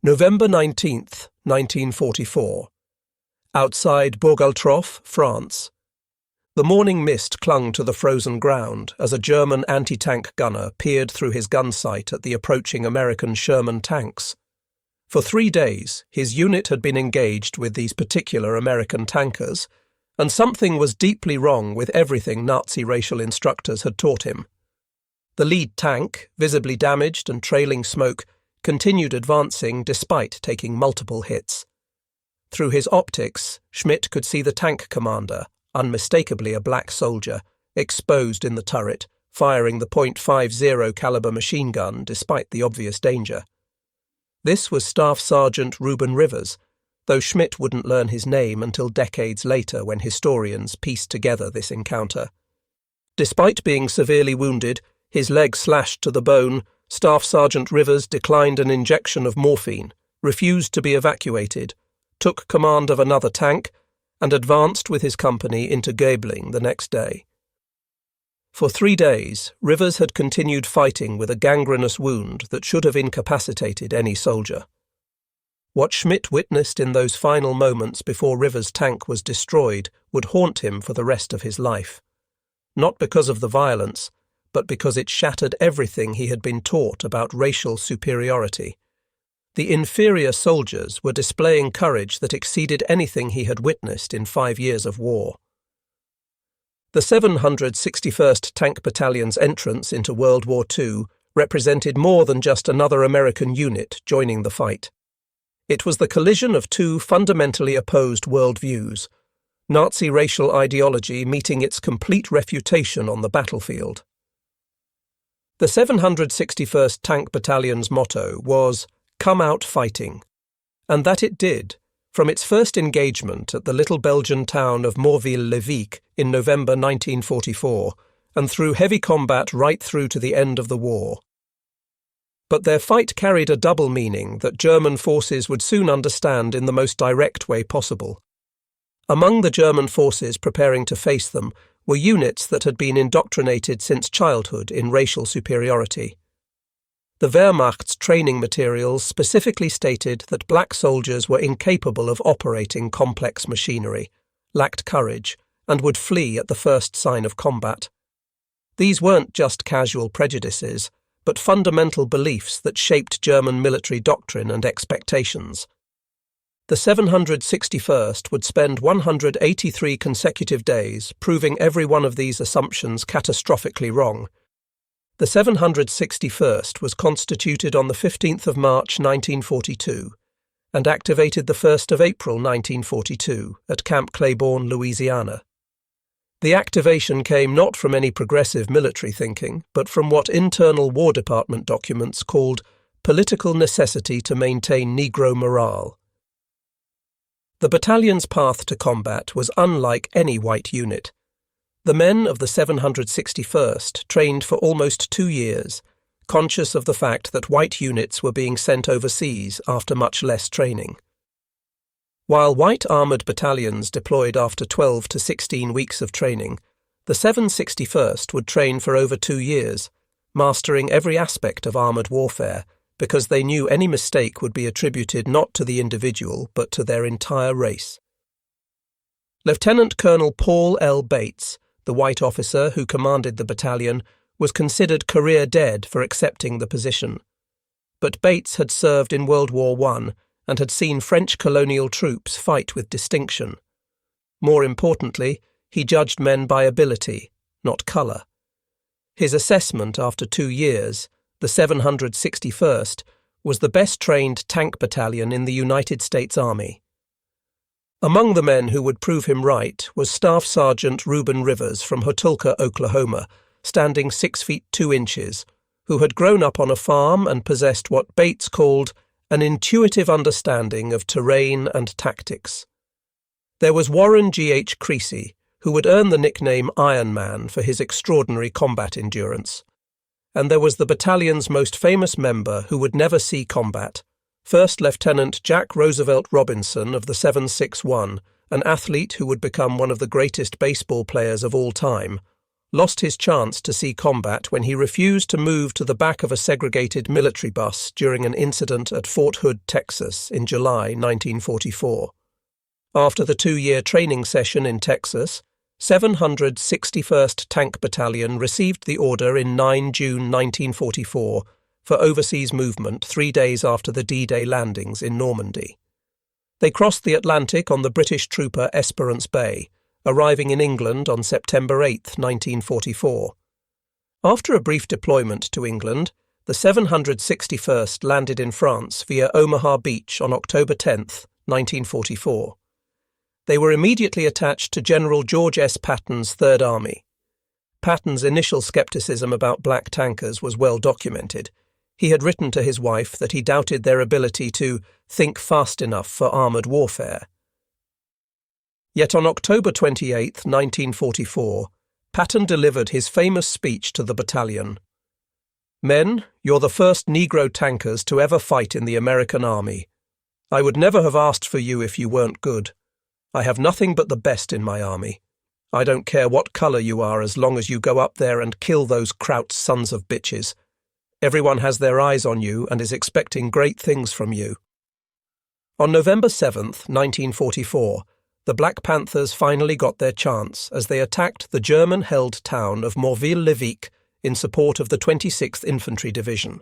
November 19th, 1944. Outside Bourg-Altroff, France. The morning mist clung to the frozen ground as a German anti-tank gunner peered through his gun sight at the approaching American Sherman tanks. For 3 days, his unit had been engaged with these particular American tankers, and something was deeply wrong with everything Nazi racial instructors had taught him. The lead tank, visibly damaged and trailing smoke, continued advancing despite taking multiple hits. Through his optics, Schmidt could see the tank commander, unmistakably a black soldier, exposed in the turret, firing the .50 caliber machine gun despite the obvious danger. This was Staff Sergeant Ruben Rivers, though Schmidt wouldn't learn his name until decades later when historians pieced together this encounter. Despite being severely wounded, his leg slashed to the bone, Staff Sergeant Rivers declined an injection of morphine, refused to be evacuated, took command of another tank, and advanced with his company into Gaebling the next day. For 3 days, Rivers had continued fighting with a gangrenous wound that should have incapacitated any soldier. What Schmidt witnessed in those final moments before Rivers' tank was destroyed would haunt him for the rest of his life. Not because of the violence, but because it shattered everything he had been taught about racial superiority. The inferior soldiers were displaying courage that exceeded anything he had witnessed in 5 years of war. The 761st Tank Battalion's entrance into World War II represented more than just another American unit joining the fight. It was the collision of two fundamentally opposed worldviews, Nazi racial ideology meeting its complete refutation on the battlefield. The 761st Tank Battalion's motto was, "Come out fighting," and that it did, from its first engagement at the little Belgian town of Morville-le-Vicq in November 1944, and through heavy combat right through to the end of the war. But their fight carried a double meaning that German forces would soon understand in the most direct way possible. Among the German forces preparing to face them were units that had been indoctrinated since childhood in racial superiority. The Wehrmacht's training materials specifically stated that black soldiers were incapable of operating complex machinery, lacked courage, and would flee at the first sign of combat. These weren't just casual prejudices, but fundamental beliefs that shaped German military doctrine and expectations. The 761st would spend 183 consecutive days proving every one of these assumptions catastrophically wrong. The 761st was constituted on the 15th of March 1942 and activated the 1st of April 1942 at Camp Claiborne, Louisiana. The activation came not from any progressive military thinking, but from what internal War Department documents called political necessity to maintain Negro morale. The battalion's path to combat was unlike any white unit. The men of the 761st trained for almost 2 years, conscious of the fact that white units were being sent overseas after much less training. While white armoured battalions deployed after 12 to 16 weeks of training, the 761st would train for over 2 years, mastering every aspect of armoured warfare, because they knew any mistake would be attributed not to the individual but to their entire race. Lieutenant Colonel Paul L. Bates, the white officer who commanded the battalion, was considered career dead for accepting the position. But Bates had served in World War I and had seen French colonial troops fight with distinction. More importantly, he judged men by ability, not colour. His assessment after 2 years, the 761st, was the best-trained tank battalion in the United States Army. Among the men who would prove him right was Staff Sergeant Ruben Rivers from Hotulka, Oklahoma, standing 6 feet 2 inches, who had grown up on a farm and possessed what Bates called an intuitive understanding of terrain and tactics. There was Warren G.H. Creasy, who would earn the nickname Iron Man for his extraordinary combat endurance. And there was the battalion's most famous member who would never see combat, First Lieutenant Jack Roosevelt Robinson of the 761, an athlete who would become one of the greatest baseball players of all time, lost his chance to see combat when he refused to move to the back of a segregated military bus during an incident at Fort Hood, Texas, in July 1944. After the 2-year training session in Texas, 761st Tank Battalion received the order in 9 June 1944 for overseas movement 3 days after the D-Day landings in Normandy. They crossed the Atlantic on the British trooper Esperance Bay, arriving in England on September 8, 1944. After a brief deployment to England, the 761st landed in France via Omaha Beach on October 10, 1944. They were immediately attached to General George S. Patton's Third Army. Patton's initial skepticism about black tankers was well documented. He had written to his wife that he doubted their ability to think fast enough for armoured warfare. Yet on October 28, 1944, Patton delivered his famous speech to the battalion. "Men, you're the first Negro tankers to ever fight in the American Army. I would never have asked for you if you weren't good. I have nothing but the best in my army. I don't care what colour you are as long as you go up there and kill those Kraut sons of bitches. Everyone has their eyes on you and is expecting great things from you." On November 7, 1944, the Black Panthers finally got their chance as they attacked the German-held town of Morville-le-Vicq in support of the 26th Infantry Division.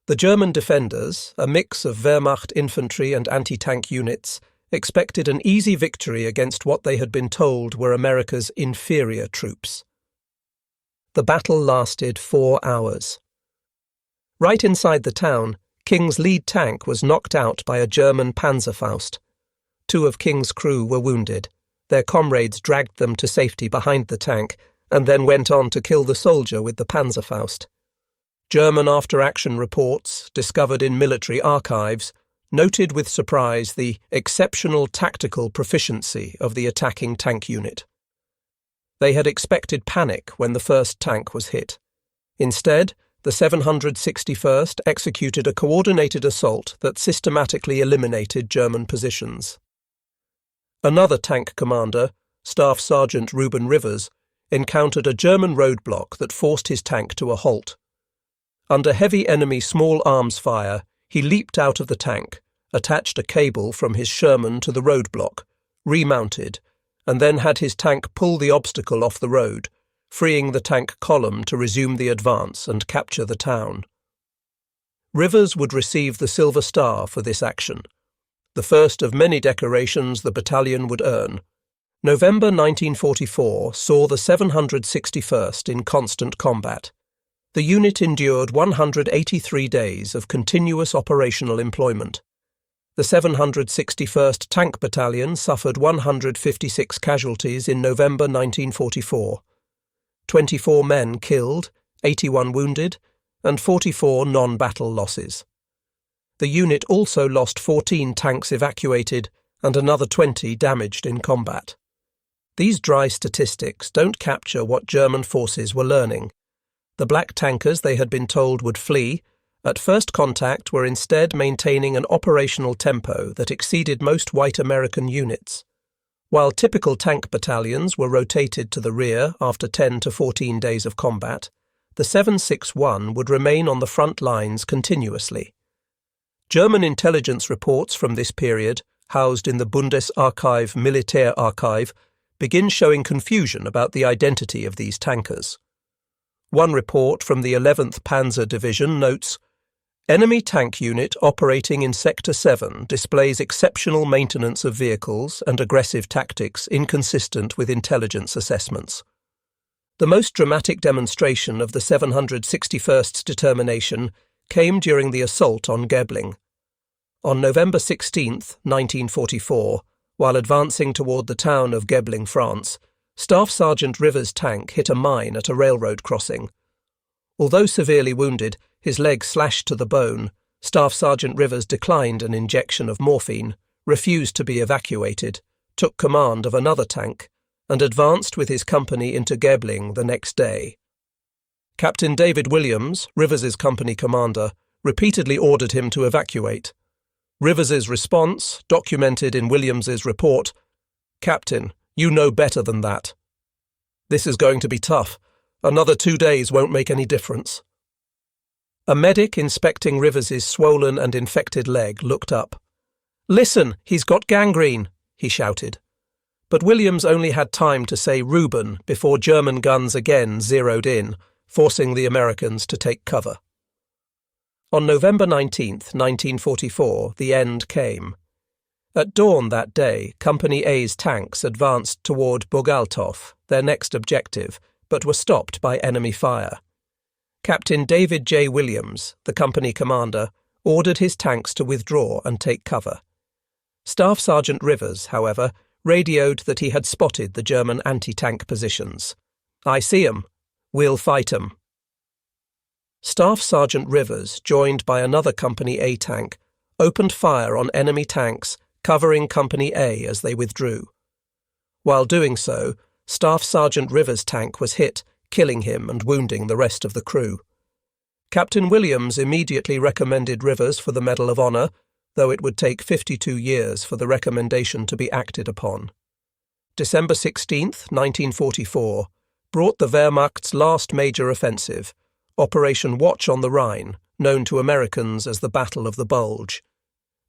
The German defenders, a mix of Wehrmacht infantry and anti-tank units, expected an easy victory against what they had been told were America's inferior troops. The battle lasted 4 hours. Right inside the town, King's lead tank was knocked out by a German Panzerfaust. 2 of King's crew were wounded. Their comrades dragged them to safety behind the tank and then went on to kill the soldier with the Panzerfaust. German after-action reports, discovered in military archives, noted with surprise the exceptional tactical proficiency of the attacking tank unit. They had expected panic when the first tank was hit. Instead, the 761st executed a coordinated assault that systematically eliminated German positions. Another tank commander, Staff Sergeant Ruben Rivers, encountered a German roadblock that forced his tank to a halt. Under heavy enemy small arms fire, he leaped out of the tank, attached a cable from his Sherman to the roadblock, remounted, and then had his tank pull the obstacle off the road, freeing the tank column to resume the advance and capture the town. Rivers would receive the Silver Star for this action, the first of many decorations the battalion would earn. November 1944 saw the 761st in constant combat. The unit endured 183 days of continuous operational employment. The 761st Tank Battalion suffered 156 casualties in November 1944. 24 men killed, 81 wounded, and 44 non-battle losses. The unit also lost 14 tanks evacuated and another 20 damaged in combat. These dry statistics don't capture what German forces were learning. The black tankers they had been told would flee, at first contact were instead maintaining an operational tempo that exceeded most white American units. While typical tank battalions were rotated to the rear after 10 to 14 days of combat, the 761 would remain on the front lines continuously. German intelligence reports from this period, housed in the Bundesarchiv Militärarchiv, begin showing confusion about the identity of these tankers. One report from the 11th Panzer Division notes, "Enemy tank unit operating in Sector 7 displays exceptional maintenance of vehicles and aggressive tactics inconsistent with intelligence assessments." The most dramatic demonstration of the 761st's determination came during the assault on Gebling. On November 16, 1944, while advancing toward the town of Gebling, France, Staff Sergeant Rivers' tank hit a mine at a railroad crossing. Although severely wounded, his leg slashed to the bone, Staff Sergeant Rivers declined an injection of morphine, refused to be evacuated, took command of another tank, and advanced with his company into Gebling the next day. Captain David Williams, Rivers's company commander, repeatedly ordered him to evacuate. Rivers's response, documented in Williams's report, "Captain, you know better than that." This is going to be tough. Another 2 days won't make any difference. A medic inspecting Rivers's swollen and infected leg looked up. "Listen, he's got gangrene," he shouted. But Williams only had time to say Ruben before German guns again zeroed in, forcing the Americans to take cover. On November 19th, 1944, the end came. At dawn that day, Company A's tanks advanced toward Bogaltov, their next objective, but were stopped by enemy fire. Captain David J. Williams, the company commander, ordered his tanks to withdraw and take cover. Staff Sergeant Rivers, however, radioed that he had spotted the German anti-tank positions. "I see 'em. We'll fight 'em." Staff Sergeant Rivers, joined by another Company A tank, opened fire on enemy tanks, covering Company A as they withdrew. While doing so, Staff Sergeant Rivers' tank was hit, killing him and wounding the rest of the crew. Captain Williams immediately recommended Rivers for the Medal of Honor, though it would take 52 years for the recommendation to be acted upon. December 16th, 1944, brought the Wehrmacht's last major offensive, Operation Watch on the Rhine, known to Americans as the Battle of the Bulge.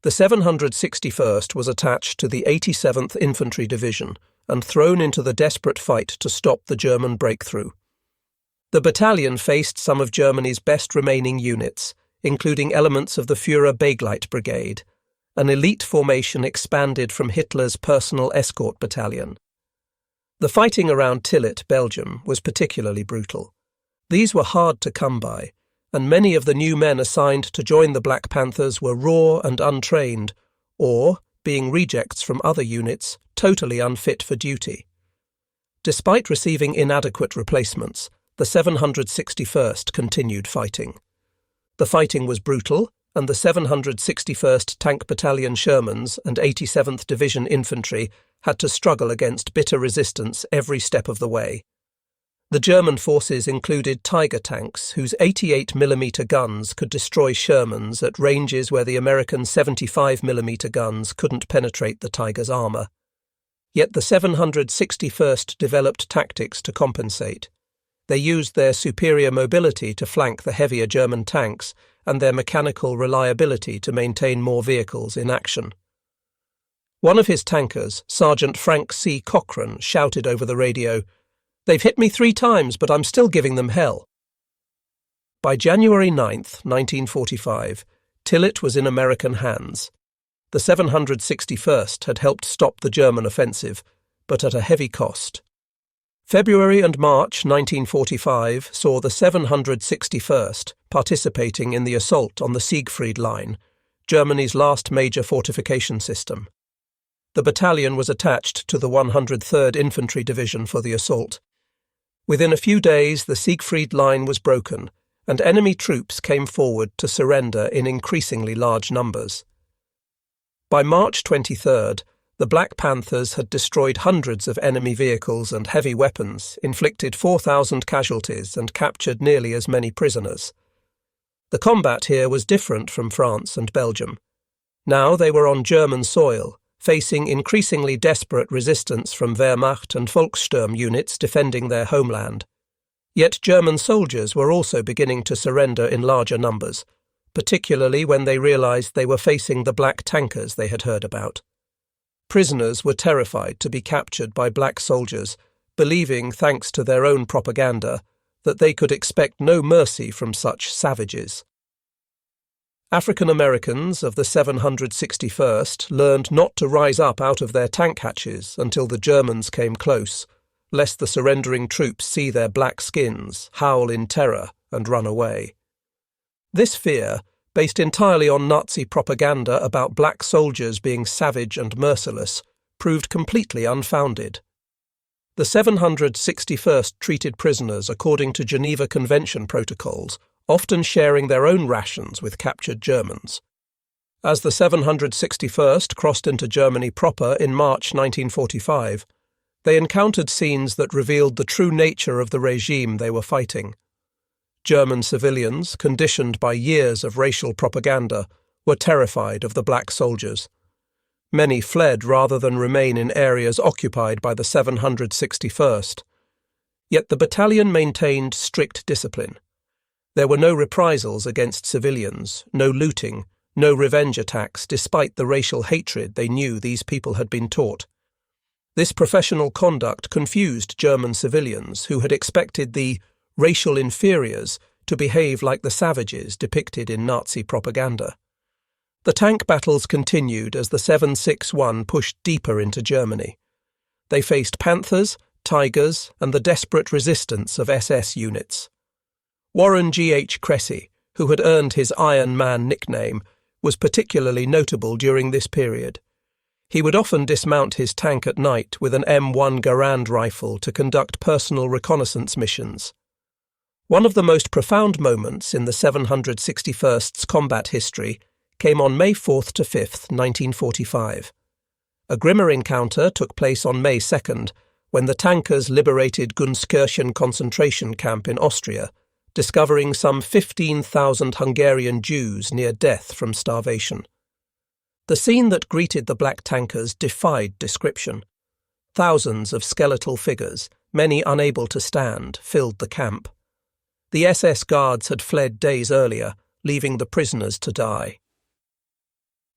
The 761st was attached to the 87th Infantry Division and thrown into the desperate fight to stop the German breakthrough. The battalion faced some of Germany's best remaining units, including elements of the Führer-Begleit Brigade, an elite formation expanded from Hitler's personal escort battalion. The fighting around Tillit, Belgium, was particularly brutal. These were hard to come by, and many of the new men assigned to join the Black Panthers were raw and untrained, or, being rejects from other units, totally unfit for duty. Despite receiving inadequate replacements, the 761st continued fighting. The fighting was brutal, and the 761st Tank Battalion Shermans and 87th Division Infantry had to struggle against bitter resistance every step of the way. The German forces included Tiger tanks, whose 88mm guns could destroy Shermans at ranges where the American 75mm guns couldn't penetrate the Tiger's armour. Yet the 761st developed tactics to compensate. They used their superior mobility to flank the heavier German tanks and their mechanical reliability to maintain more vehicles in action. One of his tankers, Sergeant Frank C. Cochran, shouted over the radio, "They've hit me 3 times, but I'm still giving them hell." By January 9th, 1945, Tillit was in American hands. The 761st had helped stop the German offensive, but at a heavy cost. February and March 1945 saw the 761st participating in the assault on the Siegfried Line, Germany's last major fortification system. The battalion was attached to the 103rd Infantry Division for the assault. Within a few days, the Siegfried Line was broken, and enemy troops came forward to surrender in increasingly large numbers. By March 23rd, the Black Panthers had destroyed hundreds of enemy vehicles and heavy weapons, inflicted 4,000 casualties, and captured nearly as many prisoners. The combat here was different from France and Belgium. Now they were on German soil, facing increasingly desperate resistance from Wehrmacht and Volkssturm units defending their homeland. Yet German soldiers were also beginning to surrender in larger numbers, particularly when they realized they were facing the black tankers they had heard about. Prisoners were terrified to be captured by black soldiers, believing, thanks to their own propaganda, that they could expect no mercy from such savages. African Americans of the 761st learned not to rise up out of their tank hatches until the Germans came close, lest the surrendering troops see their black skins, howl in terror, and run away. This fear, based entirely on Nazi propaganda about black soldiers being savage and merciless, proved completely unfounded. The 761st treated prisoners according to Geneva Convention protocols, often sharing their own rations with captured Germans. As the 761st crossed into Germany proper in March 1945, they encountered scenes that revealed the true nature of the regime they were fighting. German civilians, conditioned by years of racial propaganda, were terrified of the black soldiers. Many fled rather than remain in areas occupied by the 761st. Yet the battalion maintained strict discipline. There were no reprisals against civilians, no looting, no revenge attacks, despite the racial hatred they knew these people had been taught. This professional conduct confused German civilians who had expected the racial inferiors to behave like the savages depicted in Nazi propaganda. The tank battles continued as the 761 pushed deeper into Germany. They faced Panthers, Tigers, and the desperate resistance of SS units. Warren G.H. Cressy, who had earned his Iron Man nickname, was particularly notable during this period. He would often dismount his tank at night with an M1 Garand rifle to conduct personal reconnaissance missions. One of the most profound moments in the 761st's combat history came on May 4th to 5th, 1945. A grimmer encounter took place on May 2nd, when the tankers liberated Gunskirchen concentration camp in Austria, discovering some 15,000 Hungarian Jews near death from starvation. The scene that greeted the black tankers defied description. Thousands of skeletal figures, many unable to stand, filled the camp. The SS guards had fled days earlier, leaving the prisoners to die.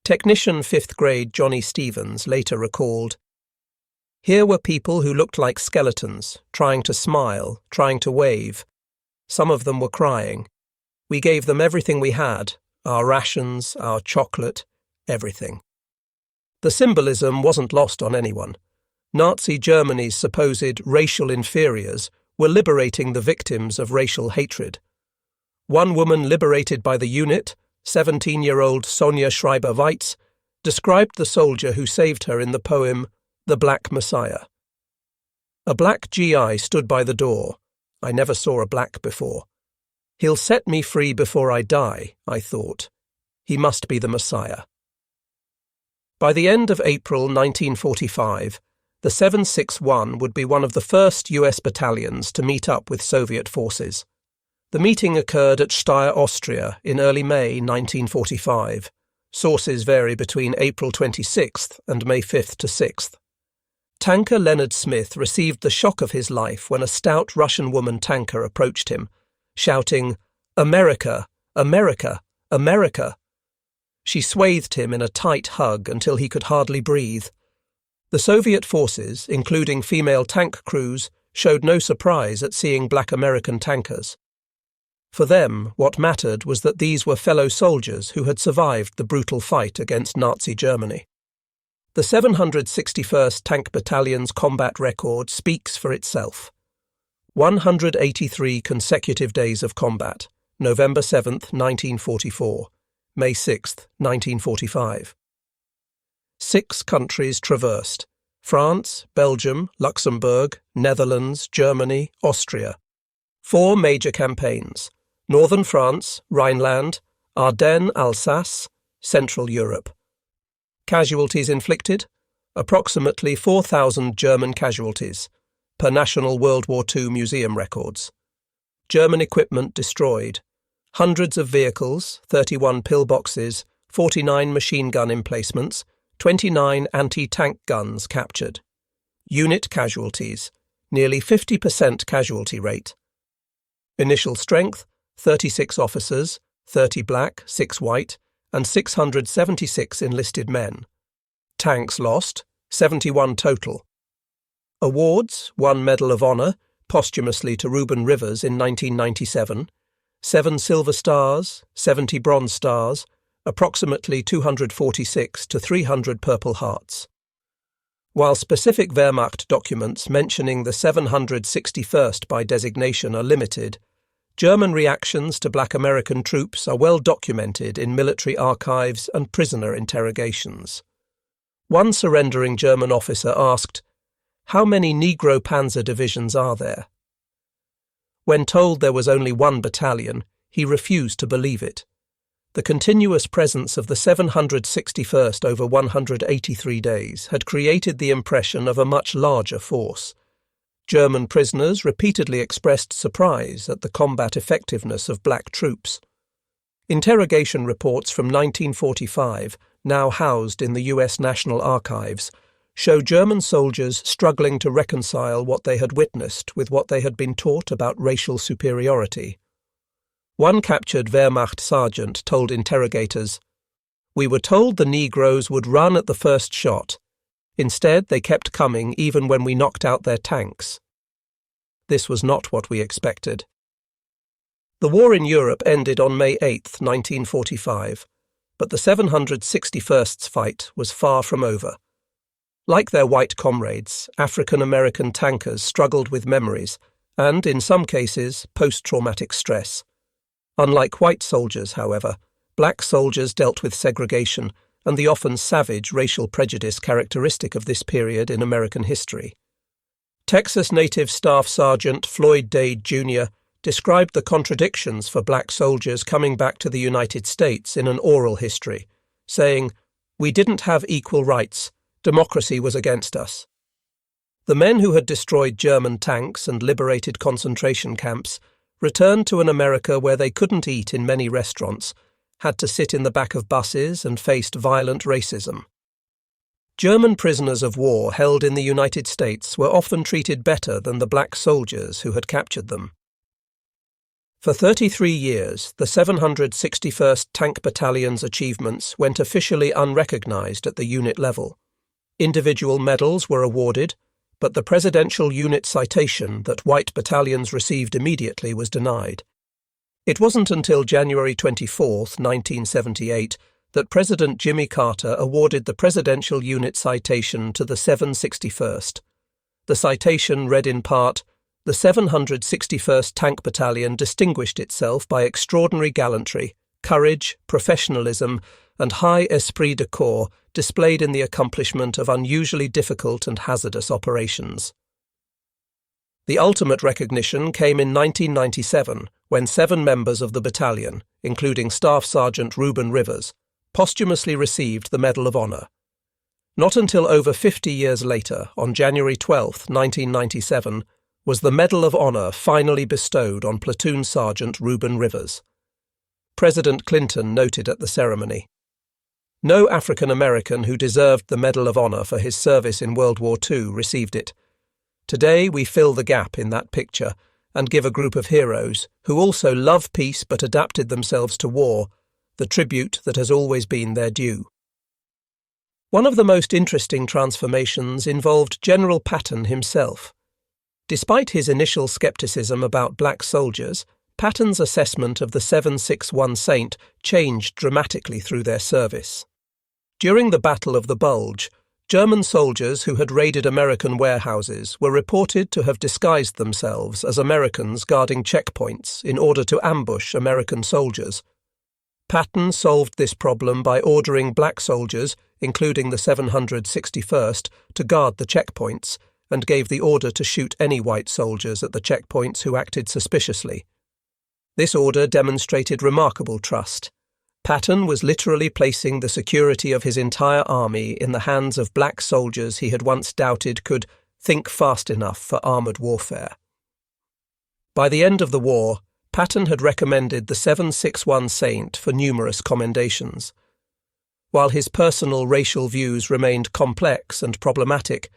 Technician 5th grade Johnny Stevens later recalled, "Here were people who looked like skeletons, trying to smile, trying to wave. Some of them were crying. We gave them everything we had, our rations, our chocolate, everything." The symbolism wasn't lost on anyone. Nazi Germany's supposed racial inferiors were liberating the victims of racial hatred. One woman liberated by the unit, 17-year-old Sonja Schreiber-Weitz, described the soldier who saved her in the poem The Black Messiah. "A black GI stood by the door. I never saw a black before. He'll set me free before I die, I thought. He must be the Messiah." By the end of April 1945, the 761 would be one of the first US battalions to meet up with Soviet forces. The meeting occurred at Steyr, Austria, in early May 1945. Sources vary between April 26th and May 5th to 6th. Tanker Leonard Smith received the shock of his life when a stout Russian woman tanker approached him, shouting, "America! America! America!" She swathed him in a tight hug until he could hardly breathe. The Soviet forces, including female tank crews, showed no surprise at seeing black American tankers. For them, what mattered was that these were fellow soldiers who had survived the brutal fight against Nazi Germany. The 761st Tank Battalion's combat record speaks for itself. 183 consecutive days of combat, November 7th, 1944, May 6th, 1945. 6 countries traversed: France, Belgium, Luxembourg, Netherlands, Germany, Austria. 4 major campaigns: Northern France, Rhineland, Ardennes, Alsace, Central Europe. Casualties inflicted: approximately 4,000 German casualties, per National WWII Museum records. German equipment destroyed. Hundreds of vehicles, 31 pillboxes, 49 machine gun emplacements, 29 anti-tank guns captured. Unit casualties: nearly 50% casualty rate. Initial strength: 36 officers, 30 black, 6 white, and 676 enlisted men. Tanks lost: 71 total. Awards: 1 Medal of Honor, posthumously to Ruben Rivers in 1997, 7 Silver Stars, 70 Bronze Stars, approximately 246 to 300 Purple Hearts. While specific Wehrmacht documents mentioning the 761st by designation are limited, German reactions to black American troops are well documented in military archives and prisoner interrogations. One surrendering German officer asked, "How many Negro Panzer divisions are there?" When told there was only 1 battalion, he refused to believe it. The continuous presence of the 761st over 183 days had created the impression of a much larger force. German prisoners repeatedly expressed surprise at the combat effectiveness of black troops. Interrogation reports from 1945, now housed in the US National Archives, show German soldiers struggling to reconcile what they had witnessed with what they had been taught about racial superiority. One captured Wehrmacht sergeant told interrogators, "We were told the Negroes would run at the first shot. Instead, they kept coming even when we knocked out their tanks. This was not what we expected." The war in Europe ended on May 8, 1945, but the 761st's fight was far from over. Like their white comrades, African-American tankers struggled with memories and, in some cases, post-traumatic stress. Unlike white soldiers, however, black soldiers dealt with segregation and the often savage racial prejudice characteristic of this period in American history. Texas native Staff Sergeant Floyd Dade Jr. described the contradictions for black soldiers coming back to the United States in an oral history, saying, "We didn't have equal rights. Democracy was against us." The men who had destroyed German tanks and liberated concentration camps returned to an America where they couldn't eat in many restaurants, had to sit in the back of buses and faced violent racism. German prisoners of war held in the United States were often treated better than the black soldiers who had captured them. For 33 years, the 761st Tank Battalion's achievements went officially unrecognized at the unit level. Individual medals were awarded, but the presidential unit citation that white battalions received immediately was denied. It wasn't until January 24, 1978, that President Jimmy Carter awarded the presidential unit citation to the 761st. The citation read in part, "The 761st Tank Battalion distinguished itself by extraordinary gallantry, courage, professionalism, and high esprit de corps displayed in the accomplishment of unusually difficult and hazardous operations." The ultimate recognition came in 1997, when 7 members of the battalion, including Staff Sergeant Ruben Rivers, posthumously received the Medal of Honor. Not until over 50 years later, on January 12, 1997, was the Medal of Honor finally bestowed on Platoon Sergeant Ruben Rivers. President Clinton noted at the ceremony, "No African American who deserved the Medal of Honor for his service in World War II received it. Today we fill the gap in that picture and give a group of heroes, who also love peace but adapted themselves to war, the tribute that has always been their due." One of the most interesting transformations involved General Patton himself. Despite his initial skepticism about black soldiers, Patton's assessment of the 761 Saint changed dramatically through their service. During the Battle of the Bulge, German soldiers who had raided American warehouses were reported to have disguised themselves as Americans guarding checkpoints in order to ambush American soldiers. Patton solved this problem by ordering black soldiers, including the 761st, to guard the checkpoints, and gave the order to shoot any white soldiers at the checkpoints who acted suspiciously. This order demonstrated remarkable trust. Patton was literally placing the security of his entire army in the hands of black soldiers he had once doubted could think fast enough for armoured warfare. By the end of the war, Patton had recommended the 761 Saint for numerous commendations. While his personal racial views remained complex and problematic,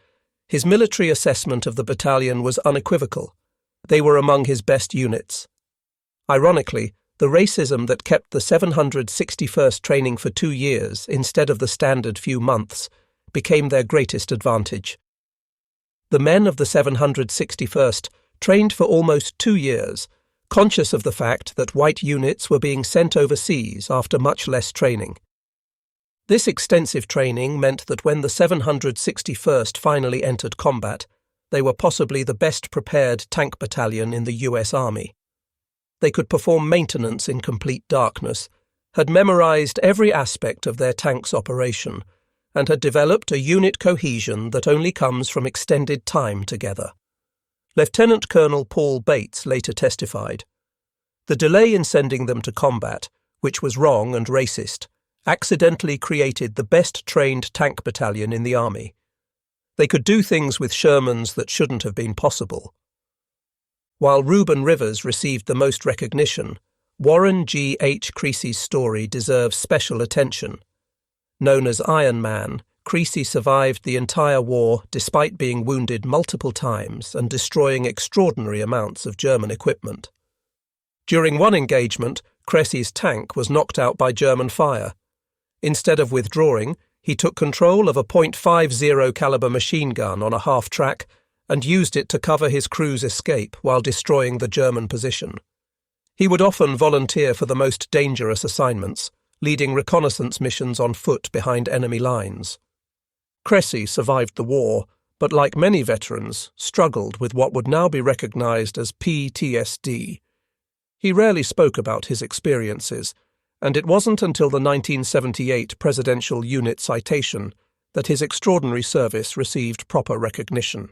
his military assessment of the battalion was unequivocal. They were among his best units. Ironically, the racism that kept the 761st training for 2 years instead of the standard few months became their greatest advantage. The men of the 761st trained for almost 2 years, conscious of the fact that white units were being sent overseas after much less training. This extensive training meant that when the 761st finally entered combat, they were possibly the best prepared tank battalion in the US Army. They could perform maintenance in complete darkness, had memorized every aspect of their tank's operation, and had developed a unit cohesion that only comes from extended time together. Lieutenant Colonel Paul Bates later testified, "The delay in sending them to combat, which was wrong and racist, accidentally created the best-trained tank battalion in the Army. They could do things with Shermans that shouldn't have been possible." While Ruben Rivers received the most recognition, Warren G. H. Creasy's story deserves special attention. Known as Iron Man, Creasy survived the entire war despite being wounded multiple times and destroying extraordinary amounts of German equipment. During one engagement, Creasy's tank was knocked out by German fire. Instead of withdrawing, he took control of a .50 caliber machine gun on a half-track and used it to cover his crew's escape while destroying the German position. He would often volunteer for the most dangerous assignments, leading reconnaissance missions on foot behind enemy lines. Creasy survived the war, but like many veterans, struggled with what would now be recognized as PTSD. He rarely spoke about his experiences, and it wasn't until the 1978 Presidential Unit Citation that his extraordinary service received proper recognition.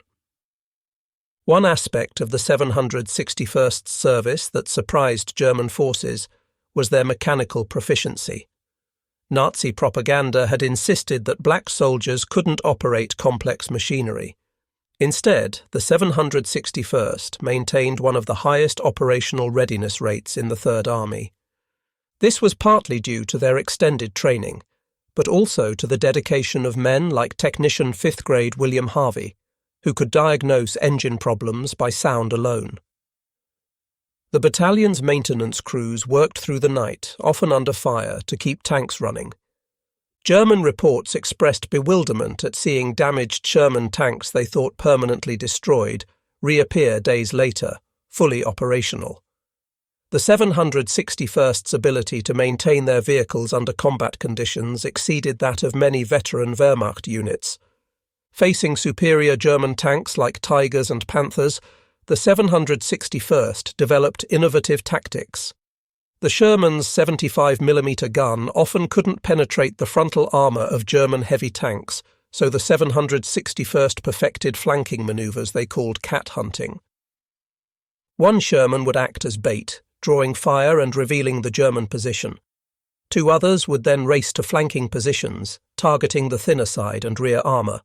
One aspect of the 761st Service that surprised German forces was their mechanical proficiency. Nazi propaganda had insisted that black soldiers couldn't operate complex machinery. Instead, the 761st maintained one of the highest operational readiness rates in the Third Army. This was partly due to their extended training, but also to the dedication of men like Technician 5th Grade William Harvey, who could diagnose engine problems by sound alone. The battalion's maintenance crews worked through the night, often under fire, to keep tanks running. German reports expressed bewilderment at seeing damaged Sherman tanks they thought permanently destroyed reappear days later, fully operational. The 761st's ability to maintain their vehicles under combat conditions exceeded that of many veteran Wehrmacht units. Facing superior German tanks like Tigers and Panthers, the 761st developed innovative tactics. The Sherman's 75mm gun often couldn't penetrate the frontal armour of German heavy tanks, so the 761st perfected flanking manoeuvres they called cat hunting. One Sherman would act as bait, drawing fire and revealing the German position. Two others would then race to flanking positions, targeting the thinner side and rear armour.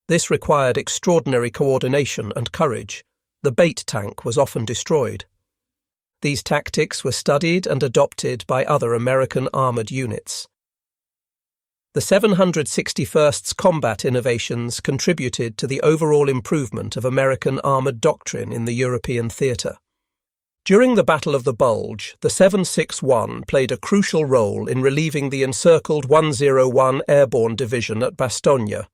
This required extraordinary coordination and courage. The bait tank was often destroyed. These tactics were studied and adopted by other American armoured units. The 761st's combat innovations contributed to the overall improvement of American armoured doctrine in the European theatre. During the Battle of the Bulge, the 761 played a crucial role in relieving the encircled 101 Airborne Division at Bastogne.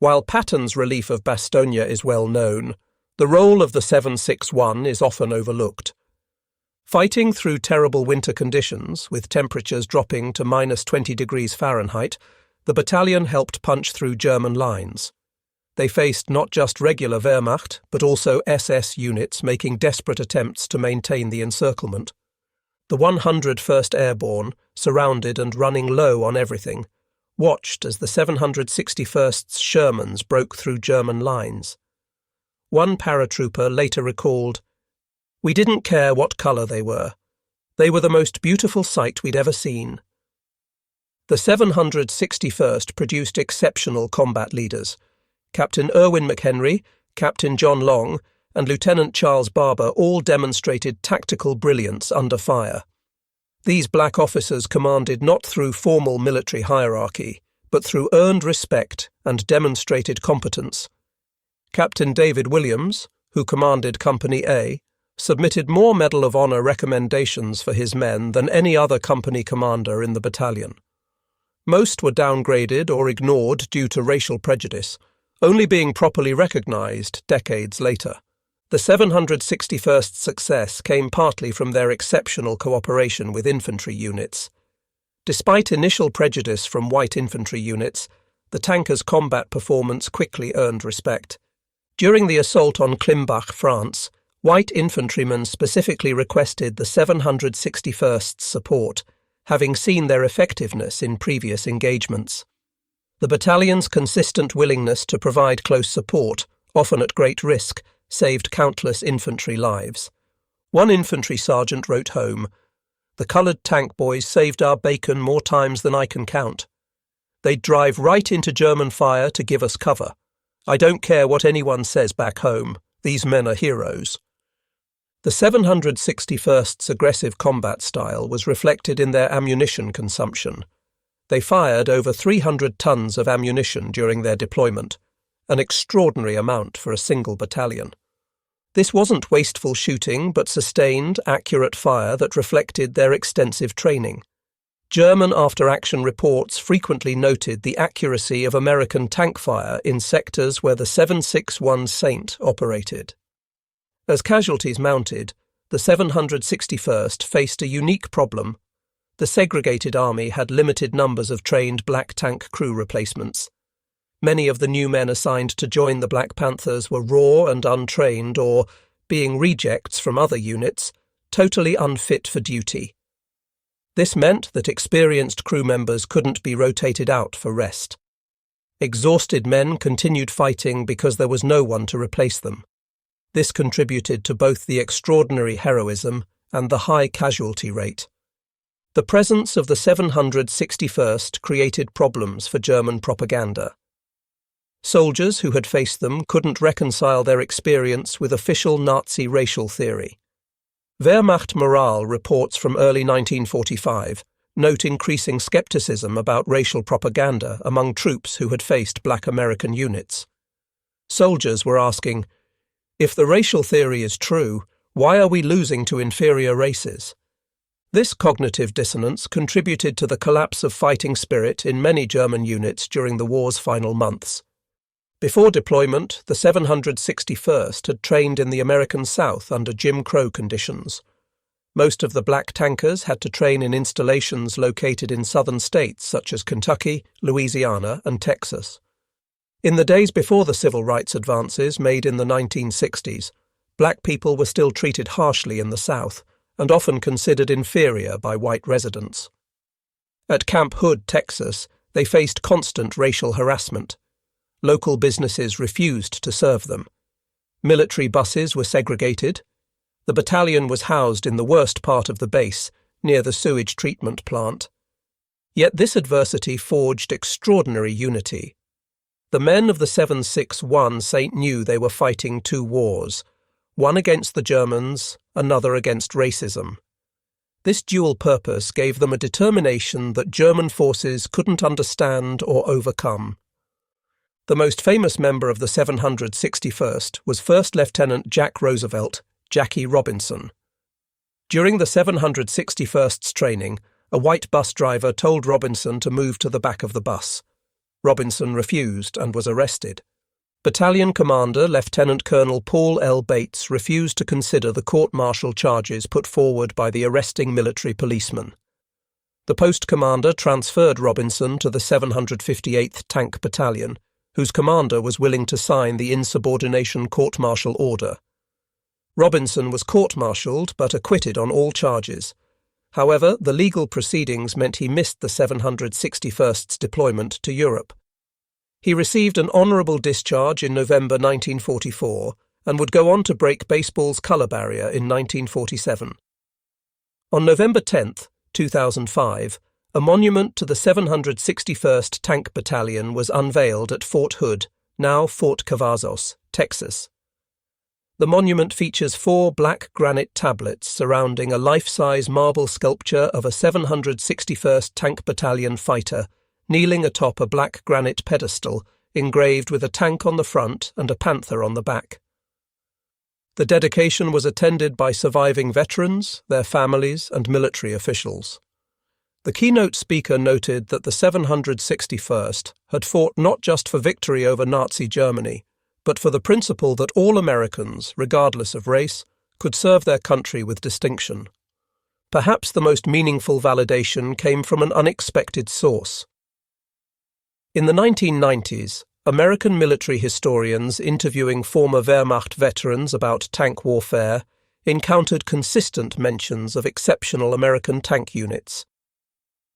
While Patton's relief of Bastogne is well known, the role of the 761 is often overlooked. Fighting through terrible winter conditions, with temperatures dropping to -20 degrees Fahrenheit, the battalion helped punch through German lines. They faced not just regular Wehrmacht, but also SS units making desperate attempts to maintain the encirclement. The 101st Airborne, surrounded and running low on everything, watched as the 761st's Shermans broke through German lines. One paratrooper later recalled, "We didn't care what colour they were. They were the most beautiful sight we'd ever seen." The 761st produced exceptional combat leaders. Captain Erwin McHenry, Captain John Long, and Lieutenant Charles Barber all demonstrated tactical brilliance under fire. These black officers commanded not through formal military hierarchy, but through earned respect and demonstrated competence. Captain David Williams, who commanded Company A, submitted more Medal of Honor recommendations for his men than any other company commander in the battalion. Most were downgraded or ignored due to racial prejudice, only being properly recognized decades later. The 761st's success came partly from their exceptional cooperation with infantry units. Despite initial prejudice from white infantry units, the tankers' combat performance quickly earned respect. During the assault on Klimbach, France, white infantrymen specifically requested the 761st's support, having seen their effectiveness in previous engagements. The battalion's consistent willingness to provide close support, often at great risk, saved countless infantry lives. One infantry sergeant wrote home, "The coloured tank boys saved our bacon more times than I can count. They'd drive right into German fire to give us cover. I don't care what anyone says back home, these men are heroes." The 761st's aggressive combat style was reflected in their ammunition consumption. They fired over 300 tons of ammunition during their deployment, an extraordinary amount for a single battalion. This wasn't wasteful shooting, but sustained, accurate fire that reflected their extensive training. German after-action reports frequently noted the accuracy of American tank fire in sectors where the 761 Saint operated. As casualties mounted, the 761st faced a unique problem. The segregated army had limited numbers of trained black tank crew replacements. Many of the new men assigned to join the Black Panthers were raw and untrained or, being rejects from other units, totally unfit for duty. This meant that experienced crew members couldn't be rotated out for rest. Exhausted men continued fighting because there was no one to replace them. This contributed to both the extraordinary heroism and the high casualty rate. The presence of the 761st created problems for German propaganda. Soldiers who had faced them couldn't reconcile their experience with official Nazi racial theory. Wehrmacht morale reports from early 1945 note increasing skepticism about racial propaganda among troops who had faced black American units. Soldiers were asking, "If the racial theory is true, why are we losing to inferior races?" This cognitive dissonance contributed to the collapse of fighting spirit in many German units during the war's final months. Before deployment, the 761st had trained in the American South under Jim Crow conditions. Most of the black tankers had to train in installations located in southern states such as Kentucky, Louisiana, and Texas. In the days before the civil rights advances made in the 1960s, black people were still treated harshly in the South and often considered inferior by white residents. At Camp Hood, Texas, they faced constant racial harassment. Local businesses refused to serve them. Military buses were segregated. The battalion was housed in the worst part of the base, near the sewage treatment plant. Yet this adversity forged extraordinary unity. The men of the 761 Saint knew they were fighting two wars, one against the Germans, another against racism. This dual purpose gave them a determination that German forces couldn't understand or overcome. The most famous member of the 761st was First Lieutenant Jack Roosevelt, Jackie Robinson. During the 761st's training, a white bus driver told Robinson to move to the back of the bus. Robinson refused and was arrested. Battalion Commander Lieutenant Colonel Paul L. Bates refused to consider the court-martial charges put forward by the arresting military policeman. The post commander transferred Robinson to the 758th Tank Battalion, whose commander was willing to sign the insubordination court-martial order. Robinson was court-martialed but acquitted on all charges. However, the legal proceedings meant he missed the 761st's deployment to Europe. He received an honourable discharge in November 1944 and would go on to break baseball's colour barrier in 1947. On November 10, 2005, a monument to the 761st Tank Battalion was unveiled at Fort Hood, now Fort Cavazos, Texas. The monument features 4 black granite tablets surrounding a life-size marble sculpture of a 761st Tank Battalion fighter kneeling atop a black granite pedestal engraved with a tank on the front and a panther on the back. The dedication was attended by surviving veterans, their families, and military officials. The keynote speaker noted that the 761st had fought not just for victory over Nazi Germany, but for the principle that all Americans, regardless of race, could serve their country with distinction. Perhaps the most meaningful validation came from an unexpected source. In the 1990s, American military historians interviewing former Wehrmacht veterans about tank warfare encountered consistent mentions of exceptional American tank units.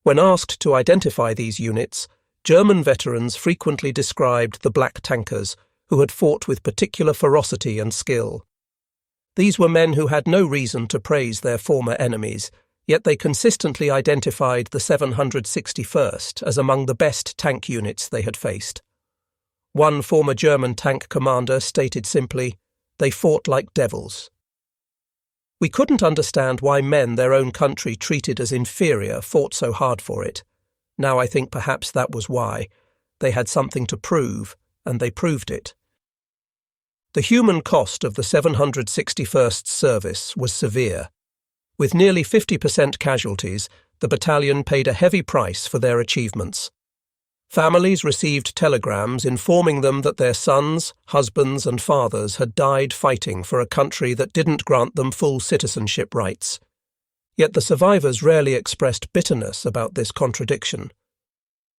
When asked to identify these units, German veterans frequently described the black tankers, who had fought with particular ferocity and skill. These were men who had no reason to praise their former enemies, yet they consistently identified the 761st as among the best tank units they had faced. One former German tank commander stated simply, "They fought like devils." We couldn't understand why men their own country treated as inferior fought so hard for it. Now I think perhaps that was why. They had something to prove, and they proved it. The human cost of the 761st Service was severe. With nearly 50% casualties, the battalion paid a heavy price for their achievements. Families received telegrams informing them that their sons, husbands and fathers had died fighting for a country that didn't grant them full citizenship rights. Yet the survivors rarely expressed bitterness about this contradiction.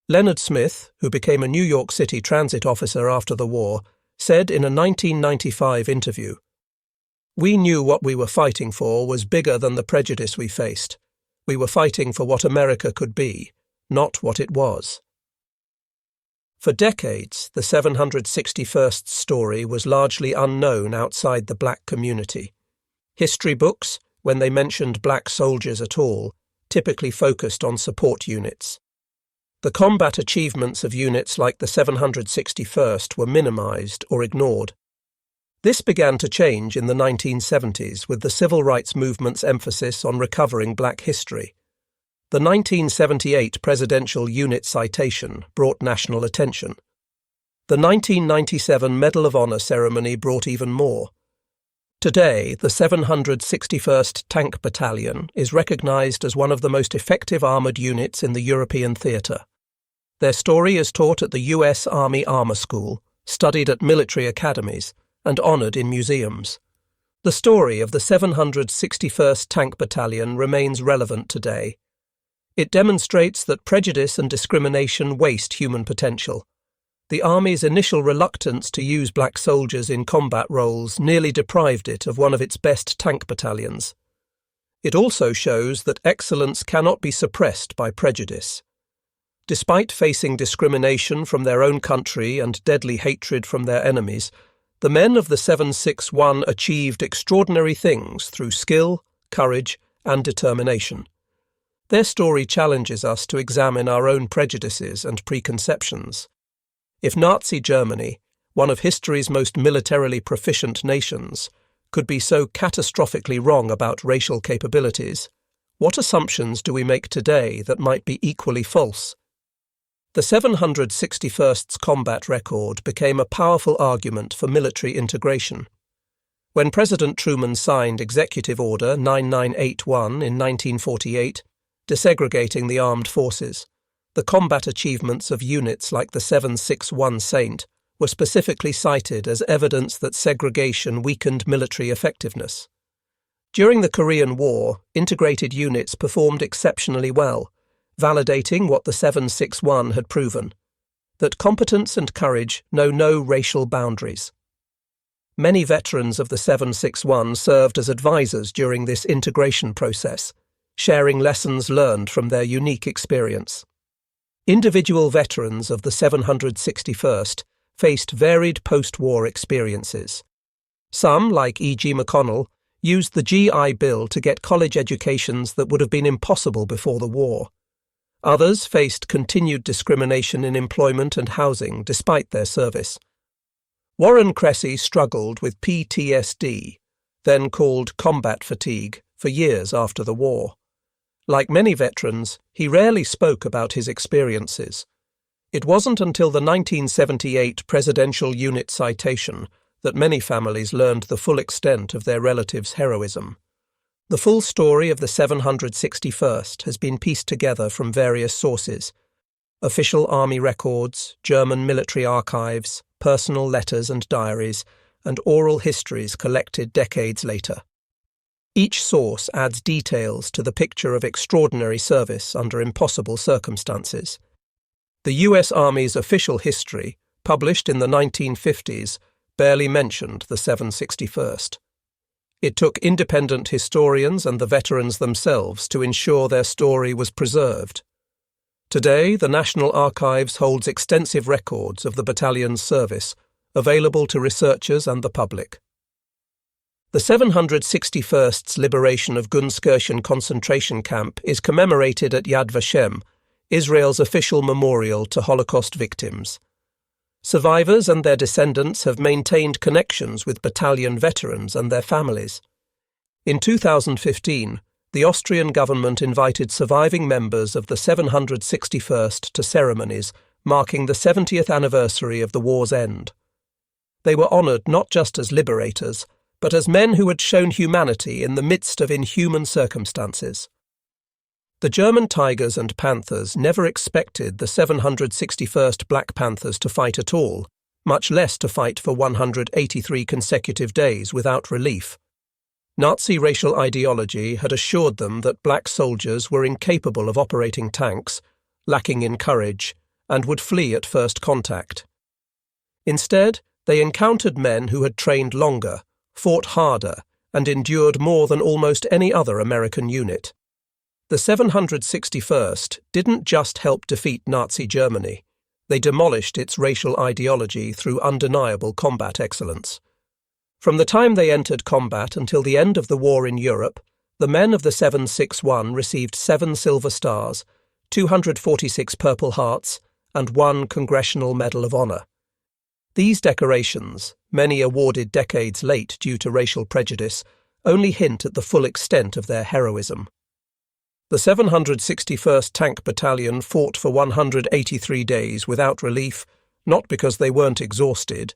Leonard Smith, who became a New York City transit officer after the war, said in a 1995 interview, "We knew what we were fighting for was bigger than the prejudice we faced. We were fighting for what America could be, not what it was." For decades, the 761st story was largely unknown outside the black community. History books, when they mentioned black soldiers at all, typically focused on support units. The combat achievements of units like the 761st were minimized or ignored. This began to change in the 1970s with the civil rights movement's emphasis on recovering black history. The 1978 Presidential Unit Citation brought national attention. The 1997 Medal of Honor ceremony brought even more. Today, the 761st Tank Battalion is recognized as one of the most effective armored units in the European theatre. Their story is taught at the U.S. Army Armor School, studied at military academies, and honored in museums. The story of the 761st Tank Battalion remains relevant today. It demonstrates that prejudice and discrimination waste human potential. The Army's initial reluctance to use black soldiers in combat roles nearly deprived it of one of its best tank battalions. It also shows that excellence cannot be suppressed by prejudice. Despite facing discrimination from their own country and deadly hatred from their enemies, the men of the 761 achieved extraordinary things through skill, courage, and determination. Their story challenges us to examine our own prejudices and preconceptions. If Nazi Germany, one of history's most militarily proficient nations, could be so catastrophically wrong about racial capabilities, what assumptions do we make today that might be equally false? The 761st's combat record became a powerful argument for military integration. When President Truman signed Executive Order 9981 in 1948, desegregating the armed forces, the combat achievements of units like the 761 Saint were specifically cited as evidence that segregation weakened military effectiveness. During the Korean War, integrated units performed exceptionally well, validating what the 761 had proven, that competence and courage know no racial boundaries. Many veterans of the 761 served as advisors during this integration process, sharing lessons learned from their unique experience. Individual veterans of the 761st faced varied post-war experiences. Some, like E.G. McConnell, used the GI Bill to get college educations that would have been impossible before the war. Others faced continued discrimination in employment and housing despite their service. Warren Cressy struggled with PTSD, then called combat fatigue, for years after the war. Like many veterans, he rarely spoke about his experiences. It wasn't until the 1978 Presidential Unit Citation that many families learned the full extent of their relatives' heroism. The full story of the 761st has been pieced together from various sources: official army records, German military archives, personal letters and diaries, and oral histories collected decades later. Each source adds details to the picture of extraordinary service under impossible circumstances. The U.S. Army's official history, published in the 1950s, barely mentioned the 761st. It took independent historians and the veterans themselves to ensure their story was preserved. Today, the National Archives holds extensive records of the battalion's service, available to researchers and the public. The 761st's liberation of Gunskirchen concentration camp is commemorated at Yad Vashem, Israel's official memorial to Holocaust victims. Survivors and their descendants have maintained connections with battalion veterans and their families. In 2015, the Austrian government invited surviving members of the 761st to ceremonies marking the 70th anniversary of the war's end. They were honoured not just as liberators, but as men who had shown humanity in the midst of inhuman circumstances. The German Tigers and Panthers never expected the 761st Black Panthers to fight at all, much less to fight for 183 consecutive days without relief. Nazi racial ideology had assured them that black soldiers were incapable of operating tanks, lacking in courage, and would flee at first contact. Instead, they encountered men who had trained longer, fought harder, and endured more than almost any other American unit. The 761st didn't just help defeat Nazi Germany, they demolished its racial ideology through undeniable combat excellence. From the time they entered combat until the end of the war in Europe, the men of the 761 received 7 Silver Stars, 246 Purple Hearts, and 1 Congressional Medal of Honor. These decorations, many awarded decades late due to racial prejudice, only hint at the full extent of their heroism. The 761st Tank Battalion fought for 183 days without relief, not because they weren't exhausted.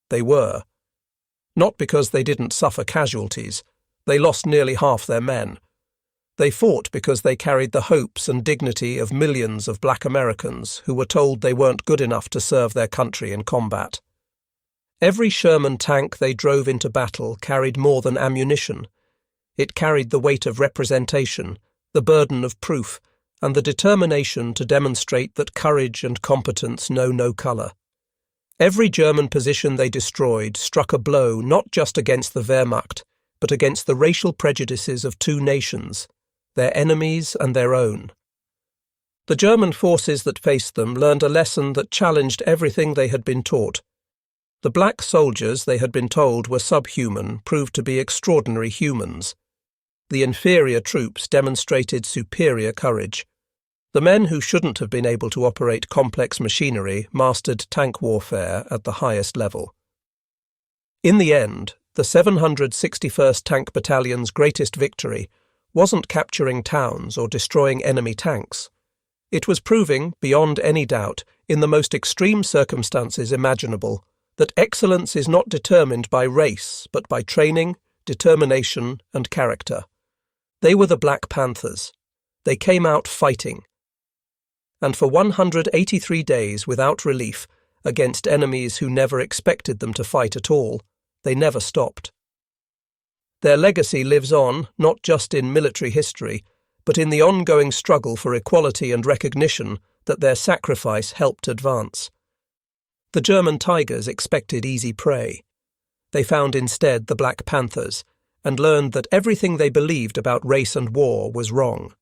They were. Not because they didn't suffer casualties. They lost nearly half their men. They fought because they carried the hopes and dignity of millions of black Americans who were told they weren't good enough to serve their country in combat. Every Sherman tank they drove into battle carried more than ammunition. It carried the weight of representation, the burden of proof, and the determination to demonstrate that courage and competence know no colour. Every German position they destroyed struck a blow not just against the Wehrmacht, but against the racial prejudices of 2 nations, their enemies and their own. The German forces that faced them learned a lesson that challenged everything they had been taught. The black soldiers they had been told were subhuman proved to be extraordinary humans. The inferior troops demonstrated superior courage. The men who shouldn't have been able to operate complex machinery mastered tank warfare at the highest level. In the end, the 761st Tank Battalion's greatest victory wasn't capturing towns or destroying enemy tanks. It was proving, beyond any doubt, in the most extreme circumstances imaginable, that excellence is not determined by race, but by training, determination, and character. They were the Black Panthers. They came out fighting. And for 183 days without relief, against enemies who never expected them to fight at all, they never stopped. Their legacy lives on, not just in military history, but in the ongoing struggle for equality and recognition that their sacrifice helped advance. The German Tigers expected easy prey. They found instead the Black Panthers, and learned that everything they believed about race and war was wrong.